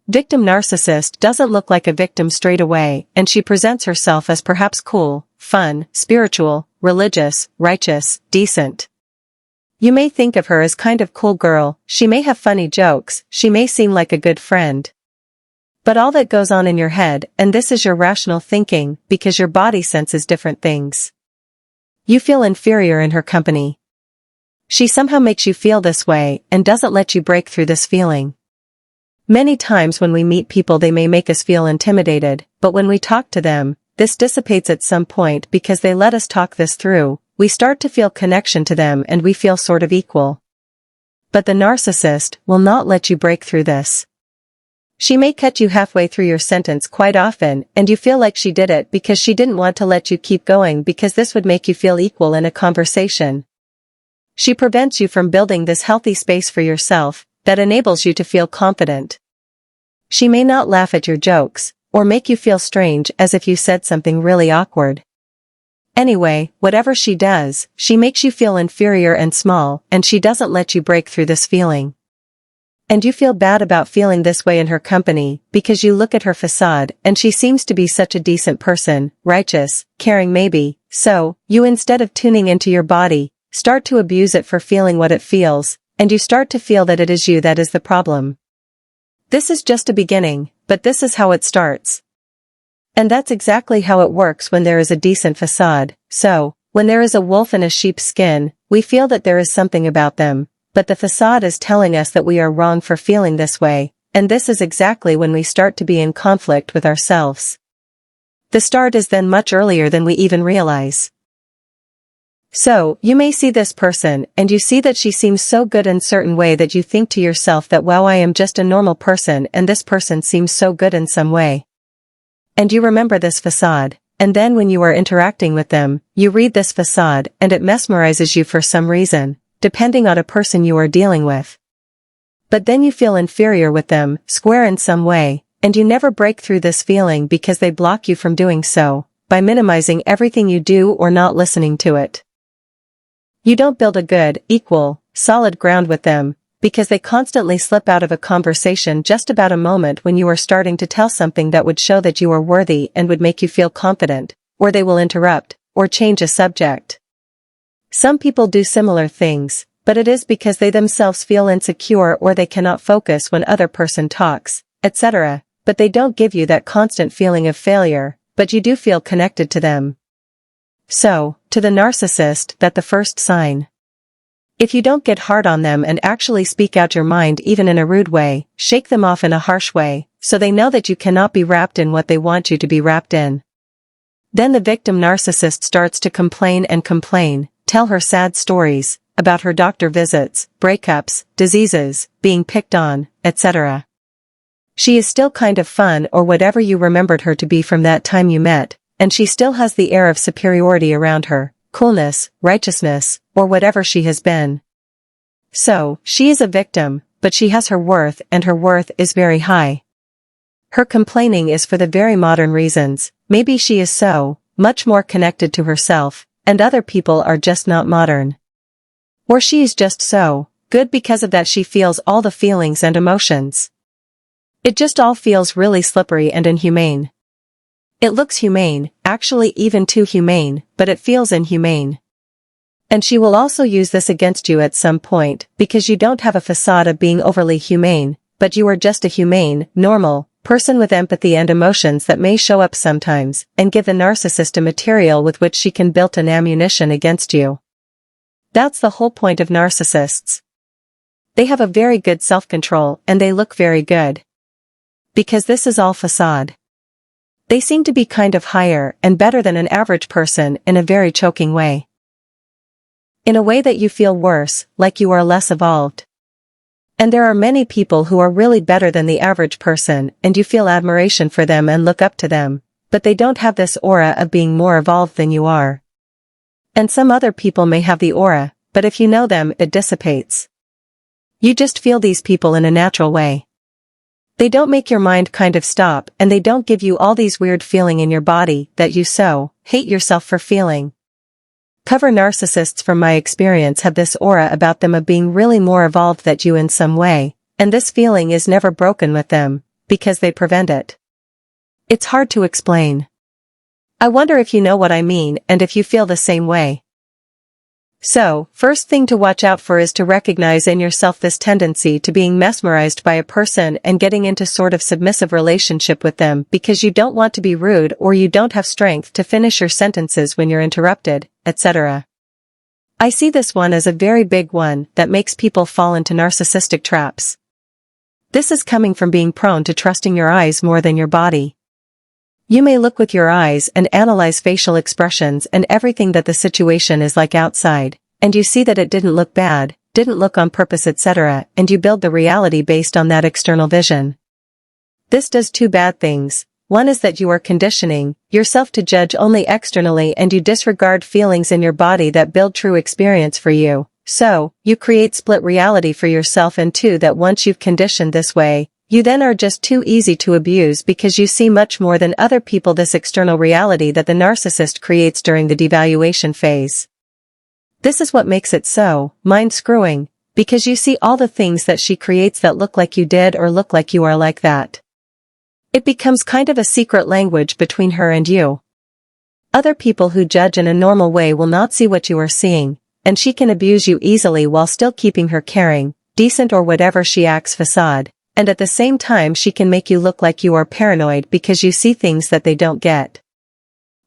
Victim narcissist doesn't look like a victim straight away, and she presents herself as perhaps cool, fun, spiritual, religious, righteous, decent. You may think of her as kind of cool girl, she may have funny jokes, she may seem like a good friend. But all that goes on in your head, and this is your rational thinking, because your body senses different things. You feel inferior in her company. She somehow makes you feel this way, and doesn't let you break through this feeling. Many times when we meet people they may make us feel intimidated, but when we talk to them, this dissipates at some point because they let us talk this through, we start to feel connection to them and we feel sort of equal. But the narcissist will not let you break through this. She may cut you halfway through your sentence quite often, and you feel like she did it because she didn't want to let you keep going because this would make you feel equal in a conversation. She prevents you from building this healthy space for yourself that enables you to feel confident. She may not laugh at your jokes, or make you feel strange as if you said something really awkward. Anyway, whatever she does, she makes you feel inferior and small, and she doesn't let you break through this feeling. And you feel bad about feeling this way in her company, because you look at her facade, and she seems to be such a decent person, righteous, caring maybe, so, you instead of tuning into your body, start to abuse it for feeling what it feels, and you start to feel that it is you that is the problem. This is just a beginning, but this is how it starts. And that's exactly how it works when there is a decent facade, so, when there is a wolf in a sheep's skin, we feel that there is something about them, but the facade is telling us that we are wrong for feeling this way, and this is exactly when we start to be in conflict with ourselves. The start is then much earlier than we even realize. So, you may see this person, and you see that she seems so good in a certain way that you think to yourself that wow, I am just a normal person and this person seems so good in some way. And you remember this facade, and then when you are interacting with them, you read this facade and it mesmerizes you for some reason, depending on a person you are dealing with. But then you feel inferior with them, square in some way, and you never break through this feeling because they block you from doing so, by minimizing everything you do or not listening to it. You don't build a good, equal, solid ground with them, because they constantly slip out of a conversation just about a moment when you are starting to tell something that would show that you are worthy and would make you feel confident, or they will interrupt, or change a subject. Some people do similar things, but it is because they themselves feel insecure or they cannot focus when other person talks, etc., but they don't give you that constant feeling of failure, but you do feel connected to them. So, to the narcissist, that's the first sign. If you don't get hard on them and actually speak out your mind even in a rude way, shake them off in a harsh way, so they know that you cannot be wrapped in what they want you to be wrapped in. Then the victim narcissist starts to complain and complain, tell her sad stories, about her doctor visits, breakups, diseases, being picked on, etc. She is still kind of fun or whatever you remembered her to be from that time you met, and she still has the air of superiority around her, coolness, righteousness, or whatever she has been. So, she is a victim, but she has her worth and her worth is very high. Her complaining is for the very modern reasons, maybe she is so, much more connected to herself, and other people are just not modern. Or she is just so, good because of that she feels all the feelings and emotions. It just all feels really slippery and inhumane. It looks humane, actually even too humane, but it feels inhumane. And she will also use this against you at some point, because you don't have a facade of being overly humane, but you are just a humane, normal, person with empathy and emotions that may show up sometimes, and give the narcissist a material with which she can build an ammunition against you. That's the whole point of narcissists. They have a very good self-control and they look very good. Because this is all facade. They seem to be kind of higher and better than an average person in a very choking way. In a way that you feel worse, like you are less evolved. And there are many people who are really better than the average person and you feel admiration for them and look up to them, but they don't have this aura of being more evolved than you are. And some other people may have the aura, but if you know them, it dissipates. You just feel these people in a natural way. They don't make your mind kind of stop and they don't give you all these weird feeling in your body that you so hate yourself for feeling. Cover narcissists from my experience have this aura about them of being really more evolved than you in some way, and this feeling is never broken with them, because they prevent it. It's hard to explain. I wonder if you know what I mean and if you feel the same way. So, first thing to watch out for is to recognize in yourself this tendency to being mesmerized by a person and getting into sort of submissive relationship with them because you don't want to be rude or you don't have strength to finish your sentences when you're interrupted, etc. I see this one as a very big one that makes people fall into narcissistic traps. This is coming from being prone to trusting your eyes more than your body. You may look with your eyes and analyze facial expressions and everything that the situation is like outside, and you see that it didn't look bad, didn't look on purpose, etc., and you build the reality based on that external vision. This does two bad things. One is that you are conditioning yourself to judge only externally and you disregard feelings in your body that build true experience for you. So, you create split reality for yourself, and two, that once you've conditioned this way, you then are just too easy to abuse because you see much more than other people this external reality that the narcissist creates during the devaluation phase. This is what makes it so mind-screwing, because you see all the things that she creates that look like you did or look like you are like that. It becomes kind of a secret language between her and you. Other people who judge in a normal way will not see what you are seeing, and she can abuse you easily while still keeping her caring, decent or whatever she acts facade. And at the same time she can make you look like you are paranoid because you see things that they don't get.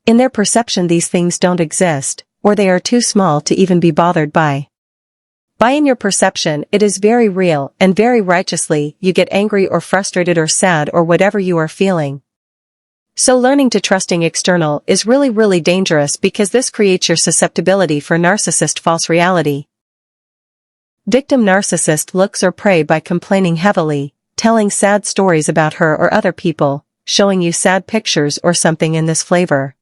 In their perception these things don't exist, or they are too small to even be bothered by. In your perception it is very real and very righteously you get angry or frustrated or sad or whatever you are feeling. So learning to trusting external is really dangerous because this creates your susceptibility for narcissist false reality. Victim narcissist looks or prey by complaining heavily, telling sad stories about her or other people, showing you sad pictures or something in this flavor.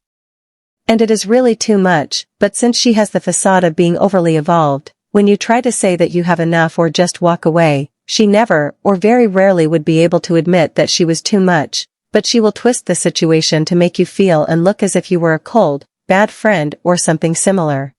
And it is really too much, but since she has the facade of being overly evolved, when you try to say that you have enough or just walk away, she never or very rarely would be able to admit that she was too much, but she will twist the situation to make you feel and look as if you were a cold, bad friend or something similar.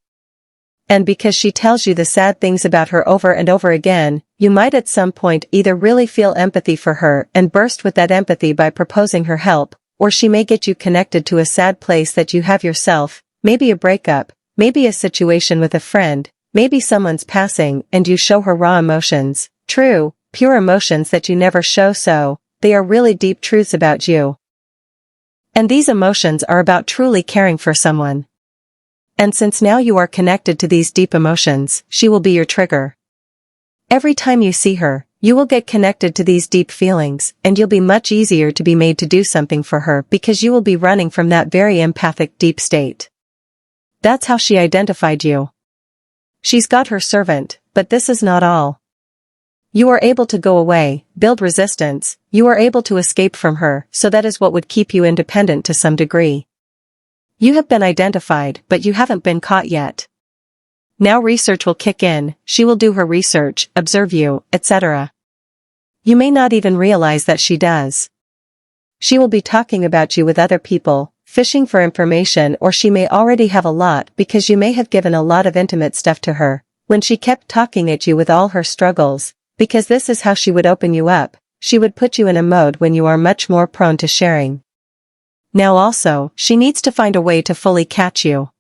And because she tells you the sad things about her over and over again, you might at some point either really feel empathy for her and burst with that empathy by proposing her help, or she may get you connected to a sad place that you have yourself, maybe a breakup, maybe a situation with a friend, maybe someone's passing, and you show her raw emotions, true, pure emotions that you never show, so they are really deep truths about you. And these emotions are about truly caring for someone. And since now you are connected to these deep emotions, she will be your trigger. Every time you see her, you will get connected to these deep feelings, and you'll be much easier to be made to do something for her because you will be running from that very empathic deep state. That's how she identified you. She's got her servant, but this is not all. You are able to go away, build resistance, you are able to escape from her, so that is what would keep you independent to some degree. You have been identified, but you haven't been caught yet. Now research will kick in, she will do her research, observe you, etc. You may not even realize that she does. She will be talking about you with other people, fishing for information, or she may already have a lot because you may have given a lot of intimate stuff to her, when she kept talking at you with all her struggles, because this is how she would open you up, she would put you in a mode when you are much more prone to sharing. Now also, she needs to find a way to fully catch you.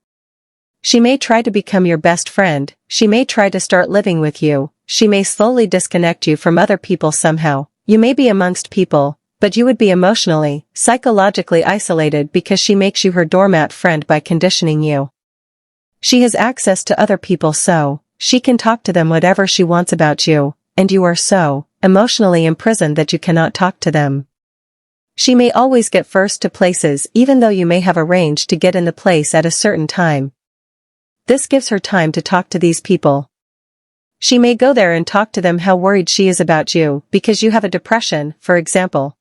She may try to become your best friend, she may try to start living with you, she may slowly disconnect you from other people somehow, you may be amongst people, but you would be emotionally, psychologically isolated because she makes you her doormat friend by conditioning you. She has access to other people so she can talk to them whatever she wants about you, and you are so emotionally imprisoned that you cannot talk to them. She may always get first to places even though you may have arranged to get in the place at a certain time. This gives her time to talk to these people. She may go there and talk to them how worried she is about you because you have a depression, for example.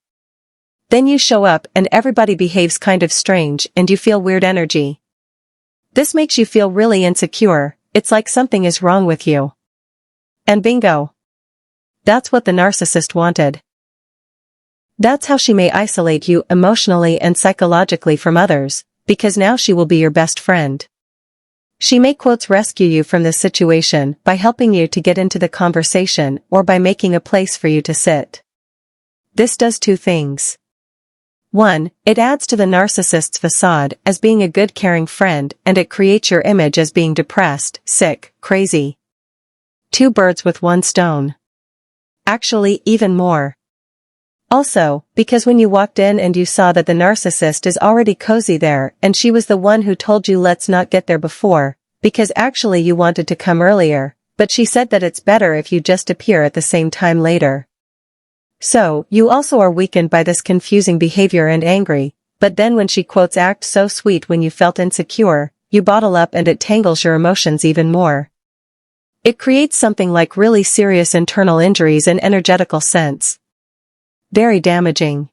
Then you show up and everybody behaves kind of strange and you feel weird energy. This makes you feel really insecure, it's like something is wrong with you. And bingo. That's what the narcissist wanted. That's how she may isolate you emotionally and psychologically from others, because now she will be your best friend. She may rescue you from this situation by helping you to get into the conversation or by making a place for you to sit. This does two things. 1. It adds to the narcissist's facade as being a good caring friend, and it creates your image as being depressed, sick, crazy. 2 birds with one stone. Actually, even more. Also, because when you walked in and you saw that the narcissist is already cozy there and she was the one who told you let's not get there before, because actually you wanted to come earlier, but she said that it's better if you just appear at the same time later. So, you also are weakened by this confusing behavior and angry, but then when she quotes act so sweet when you felt insecure, you bottle up and it tangles your emotions even more. It creates something like really serious internal injuries in energetical sense. Very damaging.